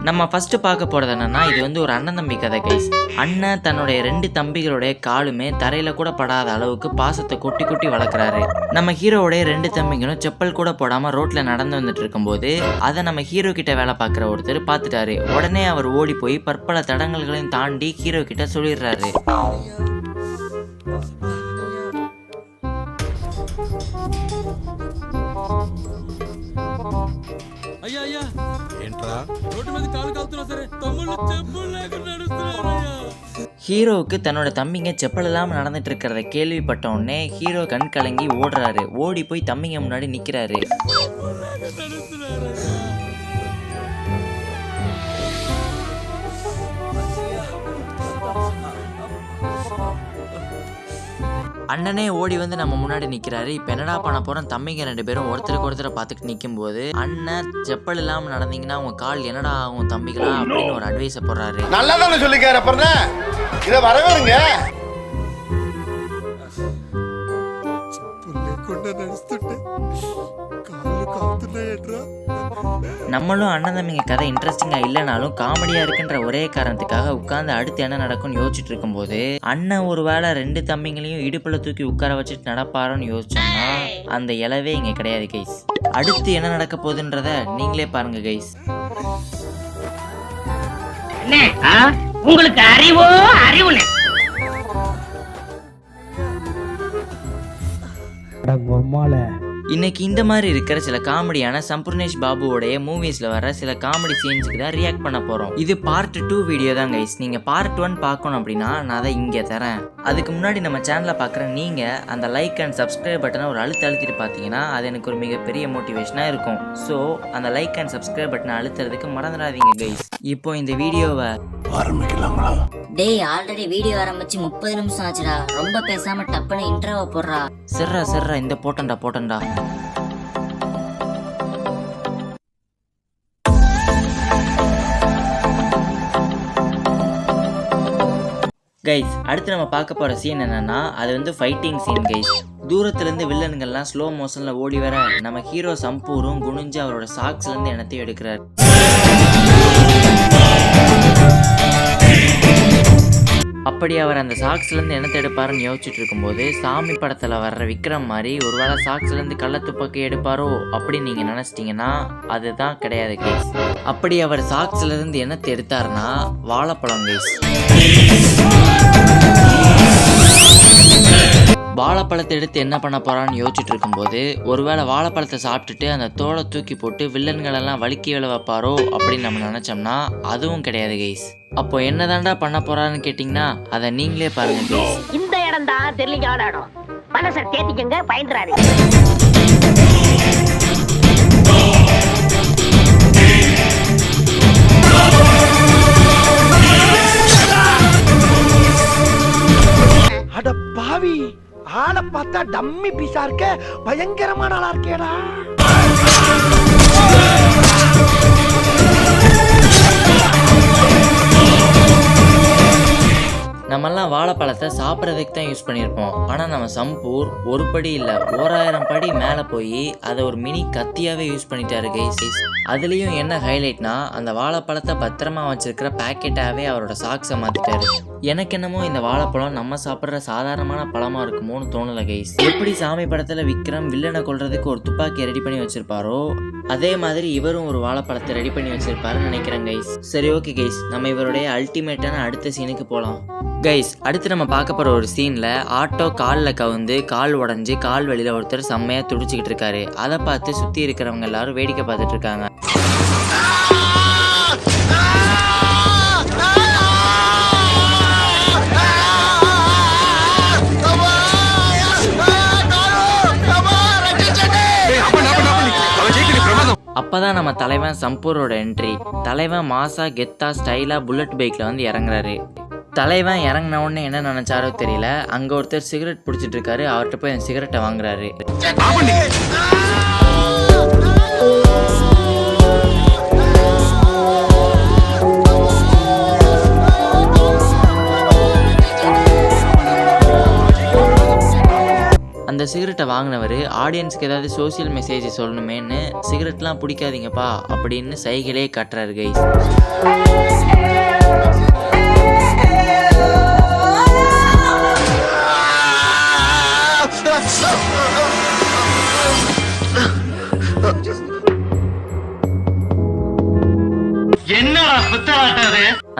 நம்ம ஃபர்ஸ்ட் பார்க்க போறது என்னன்னா, இது வந்து ஒரு அண்ணன் தம்பி கதை கைஸ். அண்ணன் தன்னுடைய 2 தம்பிகளுடைய காலுமே தரையில கூட படாத அளவுக்கு பாசத்தை கொட்டி கொட்டி வளர்க்குறாரு. நம்ம ஹீரோவுடைய 2 தம்பிங்களும் செப்பல் கூட போடாம ரோட்ல நடந்து வந்துட்டு இருக்கும்போது அதை நம்ம ஹீரோ கிட்ட வேலை பார்க்குற ஒருத்தர் பார்த்துட்டாரு. உடனே அவர் ஓடி போய் பற்பல தடங்கல்களையும் தாண்டி ஹீரோ கிட்ட சொல்லிடுறாரு. ஹீரோவுக்கு தன்னோட தம்பிங்க செப்பல் இல்லாம நடந்துட்டு இருக்கிறத கேள்விப்பட்ட உடனே ஹீரோ கண் கலங்கி ஓடுறாரு. ஓடி போய் தம்பிங்க முன்னாடி நிக்கிறாரு. அண்ணனே ஓடி வந்து நம்ம முன்னாடி நிக்கிறாரு. இப்ப என்னடா பண்ண போறோம்? தம்பிங்க 2 பேரும் ஒருத்தருக்கு ஒருத்தரை பார்த்துட்டு நிக்கும் போது அண்ணன் செப்பல் இல்லாம நடந்தீங்கன்னா உங்க கால் என்னடா ஆகும் தம்பிகளா அப்படின்னு ஒரு அட்வைஸ போடுறாரு. நல்லதானே சொல்லிக்காரு. அப்புறம் இத வரவேறுங்க. நம்மளும் அண்ணன் தம்பிங்க கதை இன்ட்ரெஸ்டிங்கா இல்லைனாலும் காமெடியா இருக்குன்ற ஒரே காரணத்துக்காக உட்கார்ந்து அடுத்து என்ன நடக்கும்னு யோசிச்சுட்டு இருக்கும்போது அண்ணன் ஒருவேளை 2 தம்பிங்களையும் இடுப்புல தூக்கி உட்கார வச்சுட்டு நடப்பாரோன்னு யோசிச்சோம்னா அந்த இலவே இங்க கிடையாது கைஸ். அடுத்து என்ன நடக்க போகுதுன்றத நீங்களே பாருங்க கைஸ். உங்களுக்கு அறிவோ அறிவுனே இன்னைக்கு இந்த மாதிரி இருக்கிற சில காமெடியான சம்பூர்ணேஷ் பாபுவோடைய மூவிஸ்ல வர சில காமெடி சீன்ஸுக்கு தான் ரியாக்ட் பண்ண போறோம். இது பார்ட் 2 வீடியோ தான் கைஸ். நீங்க பார்ட் 1 பார்க்கணும் அப்படின்னா நான் அதை இங்க தரேன். அதுக்கு முன்னாடி நம்ம சேனலை பார்க்குற நீங்க அந்த லைக் அண்ட் சப்ஸ்கிரைப் பட்டனை ஒரு அழுத்திட்டு பார்த்தீங்கன்னா அது எனக்கு ஒரு மிகப்பெரிய மோட்டிவேஷனா இருக்கும். ஸோ அந்த லைக் அண்ட் சப்ஸ்கிரைப் பட்டனை அழுத்துறதுக்கு மறந்துடாதீங்க கைஸ். இப்போ இந்த வீடியோவை ஆரம்பிக்கலாங்களா? டேய் ஆல்ரெடி வீடியோ ஆரம்பிச்சு 30 நிமிஷம் ஆச்சுடா. ரொம்ப பேசாம டப்புன்னு இன்ட்ரோவை போடுறா. சர்ரா இந்த போட்டண்டா. கைஸ் அடுத்து நம்ம பார்க்க போற சீன் என்னன்னா அது வந்து ஃபைட்டிங் சீன் கைஸ். தூரத்துல இருந்து வில்லன்கள்லாம் ஸ்லோ மோஷன்ல ஓடி வர நம்ம ஹீரோ சம்பூரும் குனிஞ்சு அவரோட சாக்ஸ்ல இருந்து எண்ணத்தையும் எடுக்கிறார். அப்படி அவர் அந்த சாக்ஸ்ல இருந்து எண்ணத்தை எடுப்பாருன்னு யோசிச்சுட்டு இருக்கும்போது சாமி படத்துல வர்ற விக்ரம் மாதிரி ஒருவேளை சாக்ஸ்ல இருந்து கள்ள துப்பாக்கி எடுப்பாரோ அப்படின்னு நீங்க நினைச்சிட்டீங்கன்னா அதுதான் கிடையாது கைஸ். அப்படி அவர் சாக்ஸ்ல இருந்து எண்ணத்தை எடுத்தாருன்னா வாழைப்பழம் கைஸ். வாழைப்பழத்தை எடுத்து என்ன பண்ண போறான்னு யோசிச்சுட்டு இருக்கும்போது ஒருவேளை வாழைப்பழத்தை சாப்பிட்டுட்டு அந்த தோலை தூக்கி போட்டு வில்லன்கள் எல்லாம் வலிக்கி விழ வைப்பாரோ அப்படின்னு நம்ம நினைச்சோம்னா அதுவும் கிடையாது கைஸ். அப்போ என்னதான்டா பண்ண போறான்னு கேட்டீங்கன்னா அதை நீங்களே பாருங்க கைஸ். இந்த இடம் தான் தெரியல இடம். மனசை தேத்திக்கங்க பயந்துறாரு. அட பாவி, ஆளை பார்த்தா டம்மி பீஸா இருக்க, பயங்கரமான ஆளா இருக்கேடா. நம்மெல்லாம் வாழைப்பழத்தை சாப்பிட்றதுக்கு தான் யூஸ் பண்ணியிருப்போம். ஆனால் நம்ம சம்பூர் ஒரு படி இல்லை 1000 படி மேலே போய் அதை ஒரு மினி கத்தியாகவே யூஸ் பண்ணிட்டாரு கைஸ். அதுலேயும் என்ன ஹைலைட்னா அந்த வாழைப்பழத்தை பத்திரமா வச்சிருக்கிற பேக்கெட்டாகவே அவரோட சாக்ஸை மாற்றிட்டாரு. எனக்கு என்னமோ இந்த வாழைப்பழம் நம்ம சாப்பிட்ற சாதாரணமான பழமாக இருக்குமோன்னு தோணலை கைஸ். எப்படி சாமி படத்தில் விக்ரம் வில்லனை கொல்றதுக்கு ஒரு துப்பாக்கியை ரெடி பண்ணி வச்சிருப்பாரோ அதே மாதிரி இவரும் ஒரு வாழைப்பழத்தை ரெடி பண்ணி வச்சிருப்பாருன்னு நினைக்கிறேன் கைஸ். சரி ஓகே கைஸ், நம்ம இவருடைய அல்டிமேட்டான அடுத்த சீனுக்கு போகலாம் கைஸ். அடுத்து நம்ம பார்க்க போகிற ஒரு சீனில் ஆட்டோ காலில் கவுந்து கால் உடஞ்சி கால் வழியில் ஒருத்தர் செம்மையாக துடிச்சிக்கிட்டு இருக்காரு. அதை பார்த்து சுற்றி இருக்கிறவங்க எல்லாரும் வேடிக்கை பார்த்துட்டு இருக்காங்க. அப்பதான் நம்ம தலைவன் சம்பூரோட என்ட்ரி. தலைவன் மாசா கெத்தா ஸ்டைலா புல்லட் பைக்ல வந்து இறங்குறாரு. தலைவன் இறங்கின உடனே என்ன நினைச்சாரோ தெரியல, அங்க ஒருத்தர் சிகரெட் பிடிச்சிட்டு இருக்காரு. அவர்கிட்ட போய் அந்த சிகரெட்டை வாங்குறாரு. அந்த அந்த சிகரெட்டை வாங்கினவர் ஆடியன்ஸ்க்கு ஏதாவது சோசியல் மெசேஜ் சொல்லணுமேன்னு சிகரெட்லாம் பிடிக்காதீங்கப்பா அப்படின்னு சைகிளே காட்டுறாரு கைஸ்.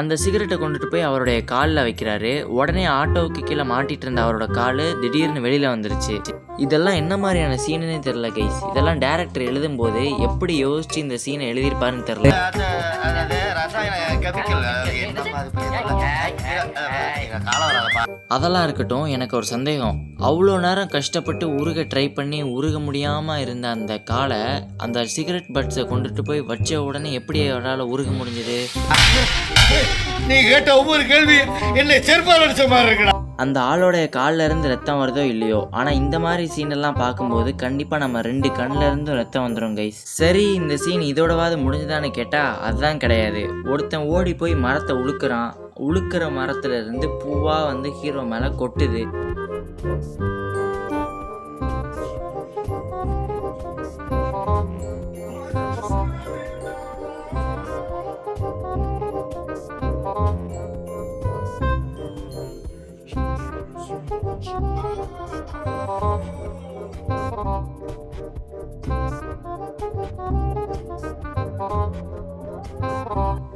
அந்த சிகரெட்டை கொண்டுட்டு போய் அவருடைய காலில் வைக்கிறாரு. உடனே ஆட்டோவுக்கு கீழே மாட்டிட்டு இருந்த அவரோட காலு திடீர்னு வெளியில வந்துருச்சு. இதெல்லாம் என்ன மாதிரியான சீனுன்னே தெரியல கைஸ். இதெல்லாம் டைரக்டர் எழுதும் போது எப்படி யோசிச்சு இந்த சீனை எழுதியிருப்பாருன்னு தெரியல. அதெல்லாம் இருக்கட்டும், எனக்கு ஒரு சந்தேகம். அவ்வளோ நேரம் கஷ்டப்பட்டு உருக ட்ரை பண்ணி உருக முடியாம இருந்த அந்த காலை அந்த சிகரெட் பட்ஸை கொண்டுட்டு போய் வச்ச உடனே எப்படி அவரால் உருக முடிஞ்சது? நீ கேட்ட ஒவ்வொரு கேள்வி என்ன செருப்பால் அடிச்ச மாதிரி இருக்குடா. அந்த ஆளோடைய காலில் இருந்து ரத்தம் வருதோ இல்லையோ, ஆனால் இந்த மாதிரி சீன் எல்லாம் பார்க்கும்போது கண்டிப்பாக நம்ம 2 கண்ணில் இருந்தும் ரத்தம் வந்துடும் கைஸ். சரி, இந்த சீன் இதோடவாது முடிஞ்சுதான்னு கேட்டால் அதுதான் கிடையாது. ஒருத்தன் ஓடி போய் மரத்தை உழுக்கிறான். உழுக்கிற மரத்துல இருந்து பூவா வந்து ஹீரோ மேலே கொட்டுது.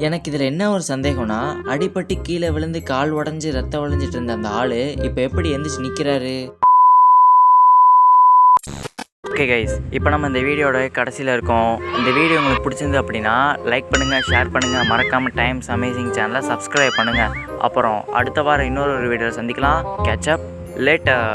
எனக்கு இதில் என்ன ஒரு சந்தேகம்னா, அடிபட்டு கீழே விழுந்து கால் உடஞ்சி ரத்தம் உடஞ்சிட்டு இருந்த அந்த ஆள் இப்போ எப்படி எந்திரிச்சு நிற்கிறாரு? ஓகே கைஸ், இப்போ நம்ம இந்த வீடியோட கடைசியில் இருக்கோம். இந்த வீடியோ உங்களுக்கு பிடிச்சிருந்து அப்படின்னா லைக் பண்ணுங்கள், ஷேர் பண்ணுங்கள், மறக்காமல் டைம்ஸ் அமேசிங் சேனலை சப்ஸ்கிரைப் பண்ணுங்கள். அப்புறம் அடுத்த வாரம் இன்னொரு வீடியோவில் சந்திக்கலாம். Catch up later.